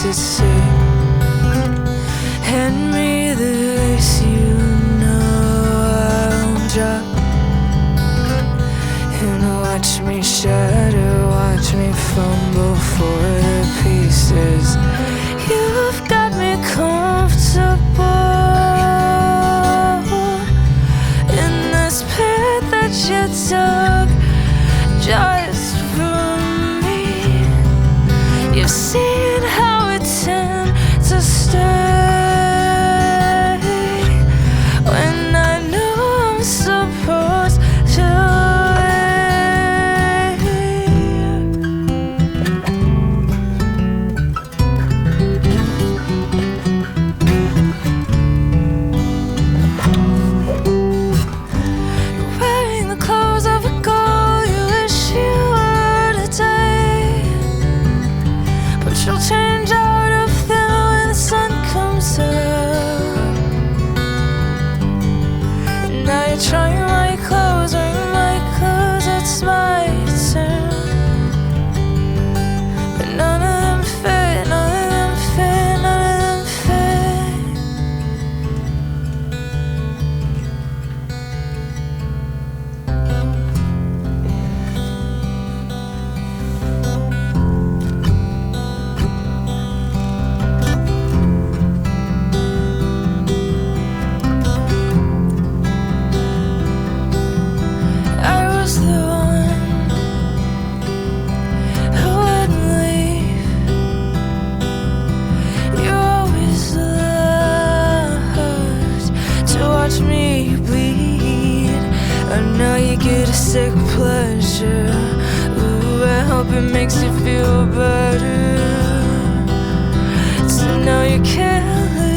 To say, hand me the lace, you know I'll drop, and watch me shatter, watch me fumble for the pieces. You've got me comfortable in this pit that you dug just for me. You've seen how tend to stay when I know I'm supposed to You're wearing the clothes of a girl you wish you were today, but you'll change out sun comes up. Now you're trying my clothes, wearing my clothes, it's my turn. But none of them fit, none of them fit, none of them fit. Sick pleasure. Ooh, I hope it makes you feel better to know you can't leave me.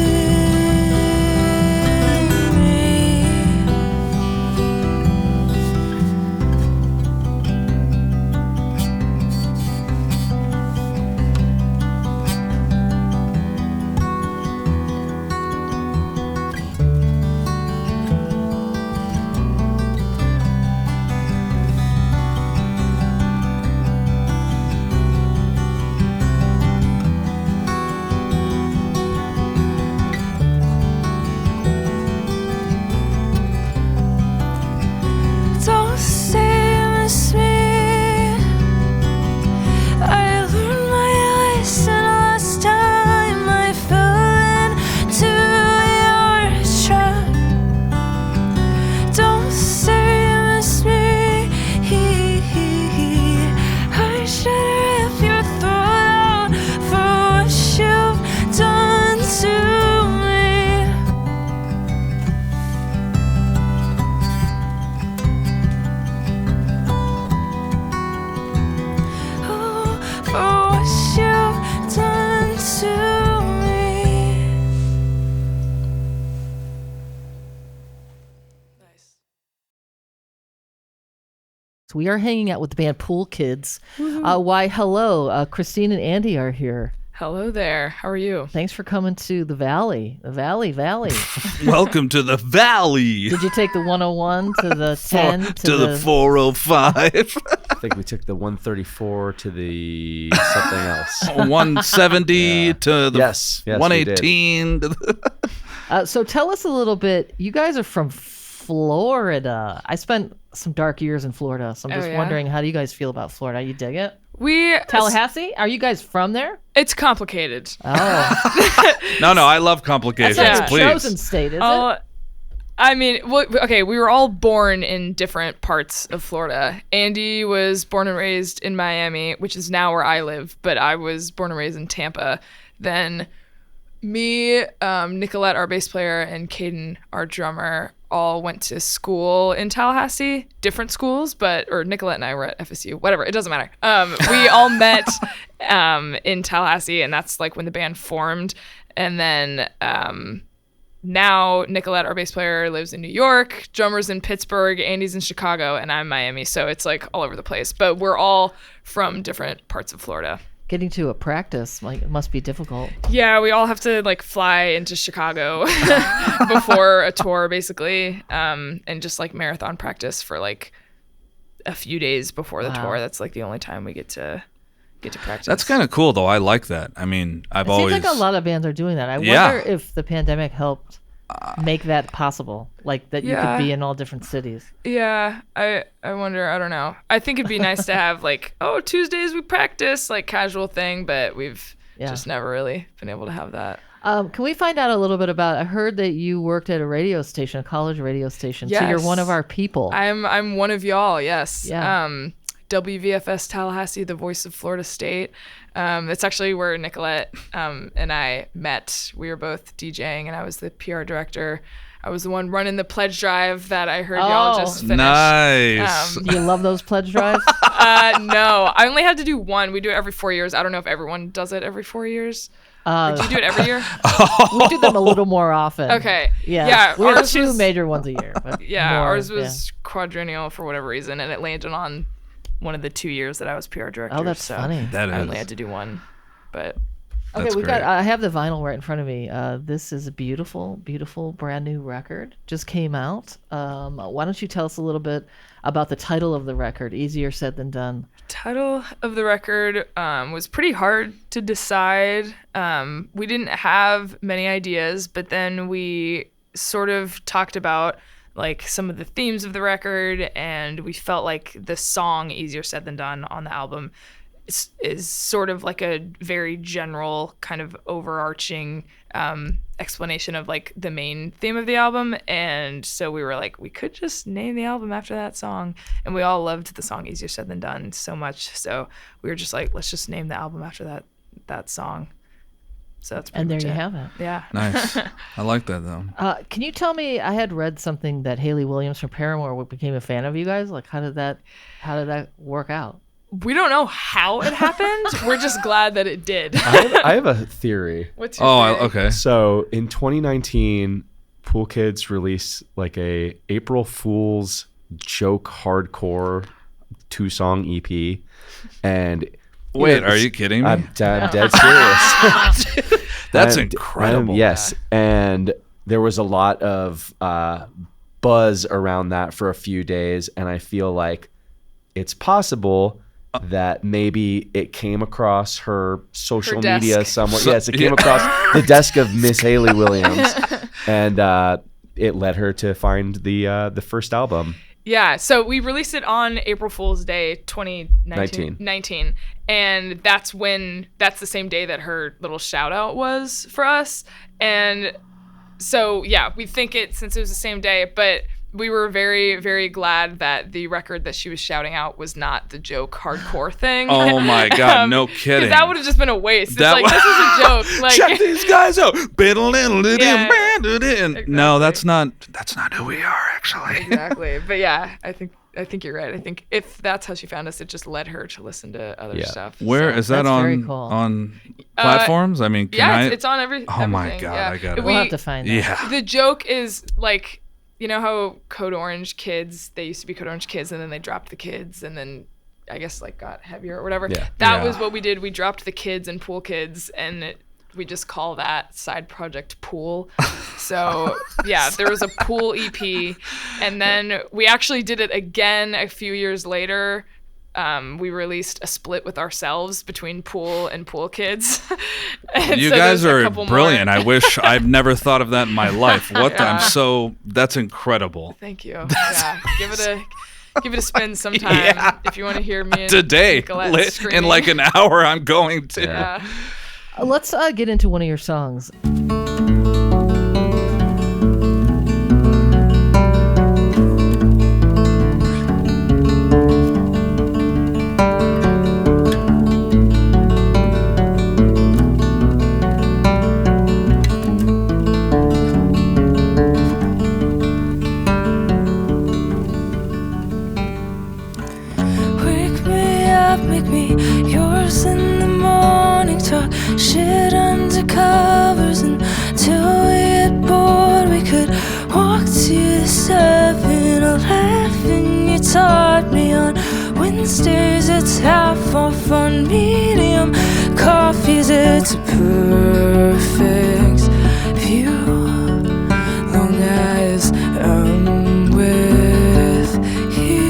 We are hanging out with the band Pool Kids. Why, hello. Christine and Andy are here. Hello there. How are you? Thanks for coming to the Valley. The Valley. Welcome to the Valley. Did you take the 101 to the 10 to the 405? I think we took the 134 to the something else. 170 to the yes, 118. To so tell us a little bit. You guys are from Florida. I spent some dark years in Florida, so I'm just wondering, how do you guys feel about Florida? You dig it? Tallahassee? Are you guys from there? It's complicated. Oh. No, I love complications. That's not please. a chosen state, is it? I mean, okay, we were all born in different parts of Florida. Andy was born and raised in Miami, which is now where I live, but I was born and raised in Tampa. Then me, Nicolette, our bass player, and Caden, our drummer, all went to school in Tallahassee, different schools, or Nicolette and I were at FSU, whatever, it doesn't matter. We all met in Tallahassee, and that's like when the band formed. And then now Nicolette, our bass player, lives in New York, drummer's in Pittsburgh, Andy's in Chicago, and I'm in Miami. So it's like all over the place, but we're all from different parts of Florida. Getting to a practice, like, it must be difficult. Yeah, we all have to like fly into Chicago before a tour, basically, and just like marathon practice for like a few days before the tour. That's like the only time we get to practice. That's kind of cool, though. I like that. I mean, It seems like a lot of bands are doing that. I wonder if the pandemic helped make that possible, like that you could be in all different cities. Yeah, I wonder. I don't know. I think it'd be nice to have like, Tuesdays we practice, like casual thing, but we've just never really been able to have that. Can we find out a little bit about? I heard that you worked at a radio station, a college radio station. Yes. So you're one of our people. I'm one of y'all. Yes. Yeah. WVFS Tallahassee, the voice of Florida State. It's actually where Nicolette and I met. We were both DJing, and I was the PR director. I was the one running the pledge drive that I heard y'all just finish. Nice. Do you love those pledge drives? No, I only had to do one. We do it every 4 years. I don't know if everyone does it every 4 years. Do you do it every year? We do them a little more often. Okay. Yeah. We have 2 major ones a year. But ours was quadrennial for whatever reason, and it landed on one of the 2 years that I was PR director. Oh, that's funny. I only had to do one, but okay, I have the vinyl right in front of me. This is a beautiful, beautiful brand new record. Just came out. Why don't you tell us a little bit about the title of the record? Easier said than done. Title of the record was pretty hard to decide. We didn't have many ideas, but then we sort of talked about like some of the themes of the record, and we felt like the song Easier Said Than Done on the album is sort of like a very general kind of overarching explanation of like the main theme of the album. And so we were like, we could just name the album after that song, and we all loved the song Easier Said Than Done so much, so we were just like, let's just name the album after that song. So that's pretty much you it. have it. Yeah. Nice. I like that, though. Can you tell me, I had read something that Haley Williams from Paramore became a fan of you guys. Like, how did that work out? We don't know how it happened. We're just glad that it did. I have a theory. What's your theory? Okay. So in 2019, Pool Kids released like a April Fool's joke hardcore 2-song EP, and wait, are you kidding me? I'm dead serious. That's incredible. Yes, and there was a lot of buzz around that for a few days, and I feel like it's possible that maybe it came across her social media somewhere. Yes, it came across the desk of Miss Haley Williams, and it led her to find the first album. Yeah, so we released it on April Fool's Day 2019, and that's the same day that her little shout out was for us. And so yeah, we think since it was the same day, but we were very, very glad that the record that she was shouting out was not the joke hardcore thing. Oh my God, no kidding. Because that would have just been a waste. It's like, this is a joke. Like, check these guys out. Exactly. No, that's not who we are, actually. Exactly. But yeah, I think you're right. I think if that's how she found us, it just led her to listen to other stuff. Where is that on platforms? I mean, it's on everything. Oh my God, yeah. I got it. We'll have to find that. Yeah. The joke is like, you know how Code Orange Kids, they used to be Code Orange Kids, and then they dropped the kids, and then I guess like got heavier or whatever. Yeah. That was what we did. We dropped the kids and Pool Kids, and we just call that side project Pool. So yeah, there was a Pool EP, and then we actually did it again a few years later. We released a split with ourselves between Pool and Pool Kids. You guys are brilliant. I wish I've never thought of that in my life. That's incredible. Thank you. Yeah, give it a spin sometime if you want to hear me and today. Nicolette screaming. In like an hour, I'm going to. Yeah. Let's get into one of your songs. Wednesdays it's half off on medium coffees. It's a perfect view, long as I'm with you.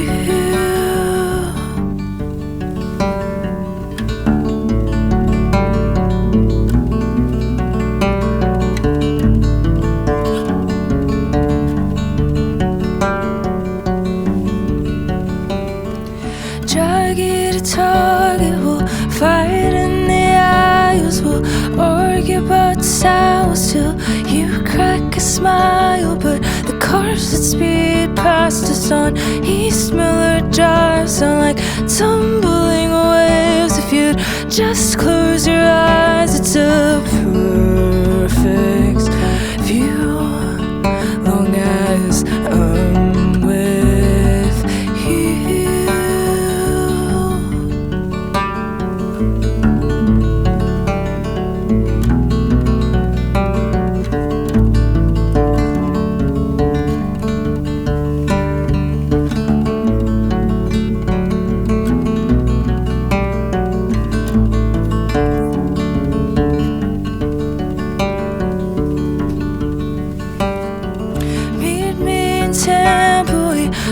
Jagged target, we'll fight in the aisles, we'll argue about towels till you crack a smile. But the cars that speed past us on East Miller Drive sound like tumbling waves. If you'd just close your eyes, it's a perfect view, long as I'm with you.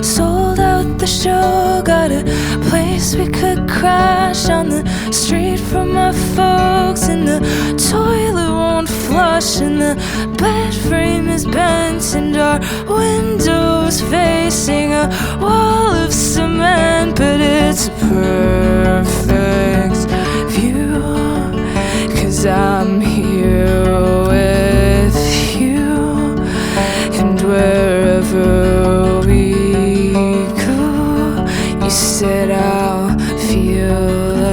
Sold out the show, got a place we could crash on the street from my folks, and the toilet won't flush, and the bed frame is bent, and our windows facing a wall of cement. But it's a perfect view, 'cause I'm here with you, and wherever we said I'll feel like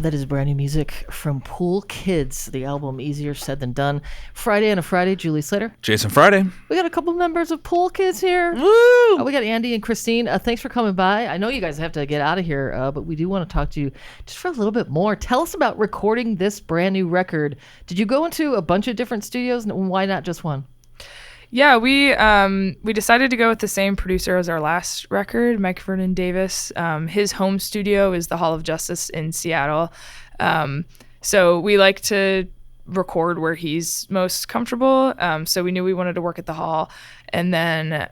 That is brand new music from Pool Kids, the album Easier Said Than Done. Friday on a Friday, Julie Slater. Jason Friday. We got a couple members of Pool Kids here. Woo! We got Andy and Christine. Thanks for coming by. I know you guys have to get out of here, but we do want to talk to you just for a little bit more. Tell us about recording this brand new record. Did you go into a bunch of different studios? Why not just one? Yeah, we decided to go with the same producer as our last record, Mike Vernon Davis. His home studio is the Hall of Justice in Seattle. So we like to record where he's most comfortable. So we knew we wanted to work at the Hall. And then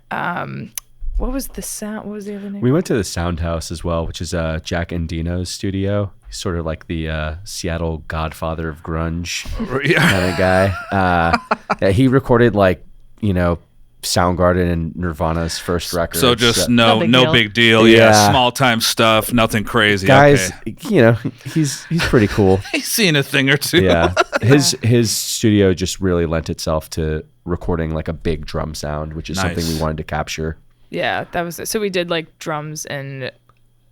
what was the other name? We went to the Sound House as well, which is Jack Endino's studio. He's sort of like the Seattle godfather of grunge kind of guy. Yeah, he recorded Soundgarden and Nirvana's first record. So just no big deal. Yeah. Small time stuff, nothing crazy. Guys, okay. He's pretty cool. He's seen a thing or two. Yeah. His studio just really lent itself to recording like a big drum sound, which is something we wanted to capture. Yeah, that was it. So we did like drums and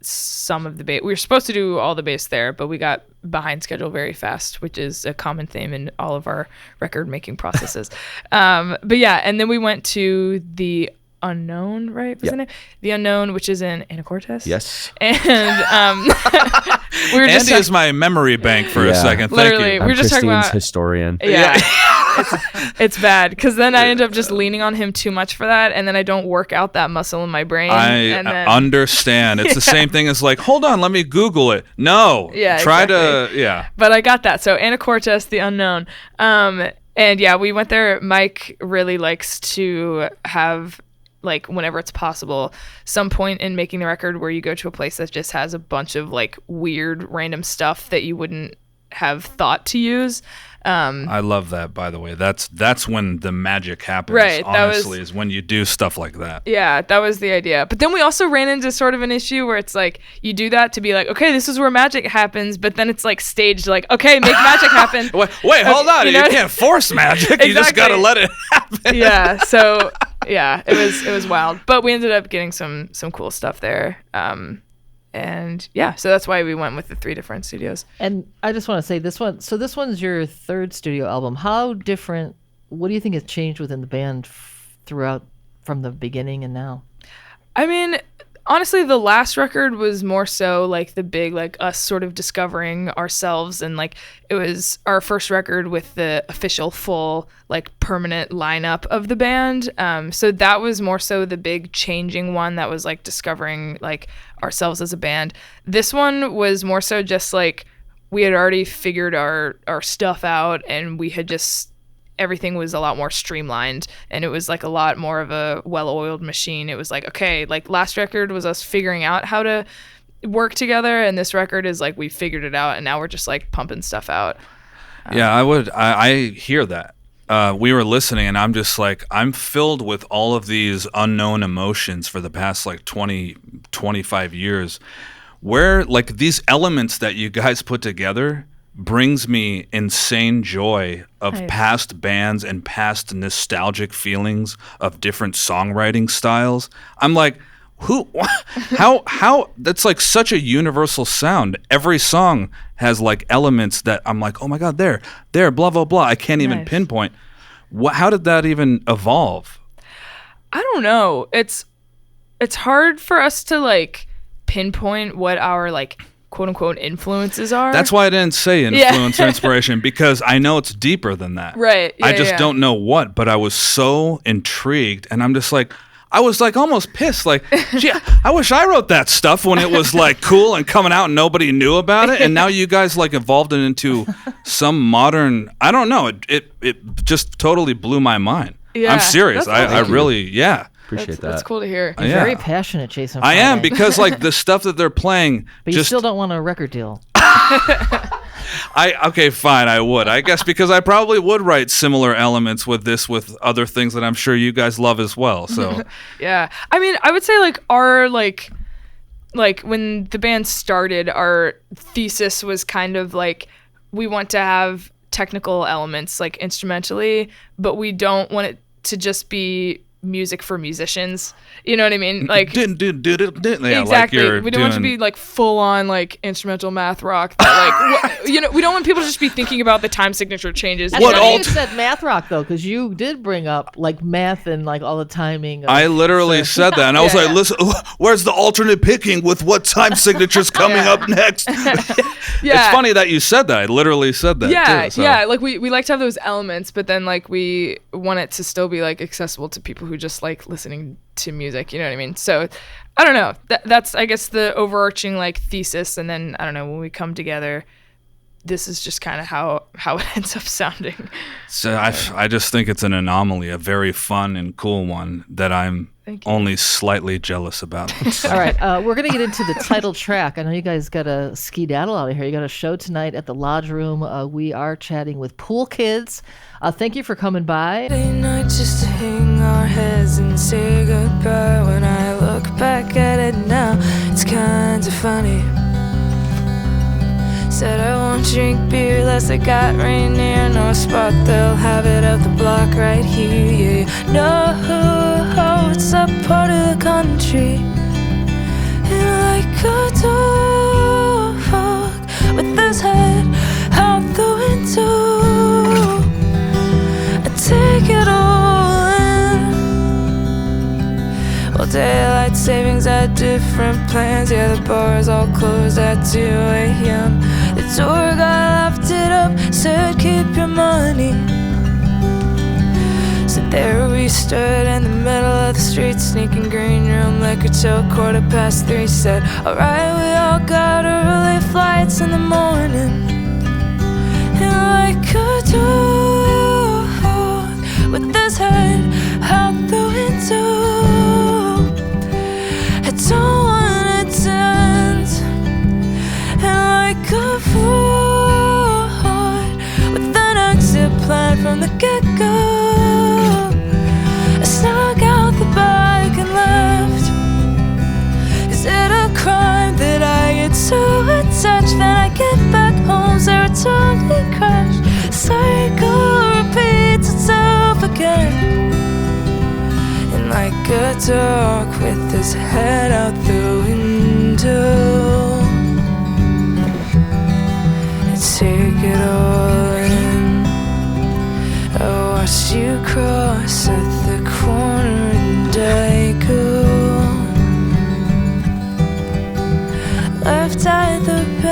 some of the bass. We were supposed to do all the bass there, but we got behind schedule very fast, which is a common theme in all of our record making processes. But yeah, and then we went to the Unknown, right? Wasn't it? The Unknown, which is in Anacortes. Yes. And we were just Andy is my memory bank for a second. Literally, Thank you. we were just talking about historian. Yeah. It's bad because then I end up just leaning on him too much for that, and then I don't work out that muscle in my brain. I understand. It's the same thing as like, hold on, let me Google it. No. Yeah. Try to. Yeah. But I got that. So Anacortes, the Unknown. And yeah, we went there. Mike really likes to have, like, whenever it's possible, some point in making the record where you go to a place that just has a bunch of like weird random stuff that you wouldn't have thought to use. I love that, by the way. That's when the magic happens, right, honestly, is when you do stuff like that. Yeah, that was the idea. But then we also ran into sort of an issue where it's like, you do that to be like, okay, this is where magic happens, but then it's like staged, like, okay, make magic happen. Wait, hold on. You can't force magic. Exactly. You just got to let it happen. Yeah, so, yeah, it was wild. But we ended up getting some cool stuff there. And yeah, so that's why we went with the 3 different studios. And I just want to say this one's your 3rd studio album. How different, what do you think has changed within the band throughout from the beginning and now? I mean, honestly, the last record was more so like the big, like us sort of discovering ourselves, and like it was our first record with the official full like permanent lineup of the band. So that was more so the big changing one that was like discovering like ourselves as a band. This one was more so just like we had already figured our stuff out, and we had just, everything was a lot more streamlined, and it was like a lot more of a well-oiled machine. It was like, okay, like last record was us figuring out how to work together, and this record is like we figured it out, and now we're just like pumping stuff out. Yeah, I hear that. We were listening, and I'm just like, I'm filled with all of these unknown emotions for the past like 20, 25 years, where like these elements that you guys put together brings me insane joy of past bands and past nostalgic feelings of different songwriting styles. I'm like, how that's like such a universal sound. Every song has like elements that I'm like, oh my God, there, blah, blah, blah. I can't even pinpoint. How did that even evolve? I don't know. It's hard for us to like pinpoint what our like quote unquote influences are. That's why I didn't say influence or inspiration, because I know it's deeper than that. Right. Yeah, I just don't know what, but I was so intrigued, and I'm just like, I was like almost pissed. Like, gee, I wish I wrote that stuff when it was like cool and coming out and nobody knew about it. And now you guys like evolved it into some modern, I don't know. It just totally blew my mind. Yeah, I'm serious. I really, appreciate that. That's cool to hear. You're very passionate, Jason Friday. I am, because like the stuff that they're playing. But you still don't want a record deal. Okay, fine, I would. I guess because I probably would write similar elements with other things that I'm sure you guys love as well. So yeah. I mean, I would say like our like when the band started, our thesis was kind of like we want to have technical elements like instrumentally, but we don't want it to just be music for musicians. You know what I mean? Like exactly. We don't want to be like full on like instrumental math rock. That, like we don't want people to just be thinking about the time signature changes. You said math rock though, because you did bring up like math and like all the timing. I literally said that, and I was like, listen, where's the alternate picking with what time signatures coming up next? It's funny that you said that. I literally said that. Yeah, too, so. Yeah. Like we like to have those elements, but then like we want it to still be like accessible to people who just like listening to music, you know what I mean? So I don't know, that's I guess the overarching like thesis, and then I don't know, when we come together, this is just kind of how it ends up sounding. So I just think it's an anomaly, a very fun and cool one that I'm only slightly jealous about. All right, we're going to get into the title track. I know you guys got a skedaddle out of here. You got a show tonight at the Lodge Room. We are chatting with Pool Kids. Thank you for coming by. Night just to hang our heads and say goodbye. When I look back at it now, it's kind of funny. Said I won't drink beer unless I got Rainier. No spot, they'll have it up the block right here. Yeah, no, it's a part of the country. And I could talk with this head out the window. I take it all in. Well, daylight savings had different plans. Yeah, the bar's all closed at 2 a.m. The tour guy left it up, said keep your money. So there we stood in the middle of the street, sneaking green room liquor till 3:15. Said, alright, we all got early flights in the morning. And I could talk with this head out the window. I don't want it to end. And I could afford with the next something crash. Cycle repeats itself again. And like a dog with his head out the window, I take it all in. I watch you cross at the corner and I go left at the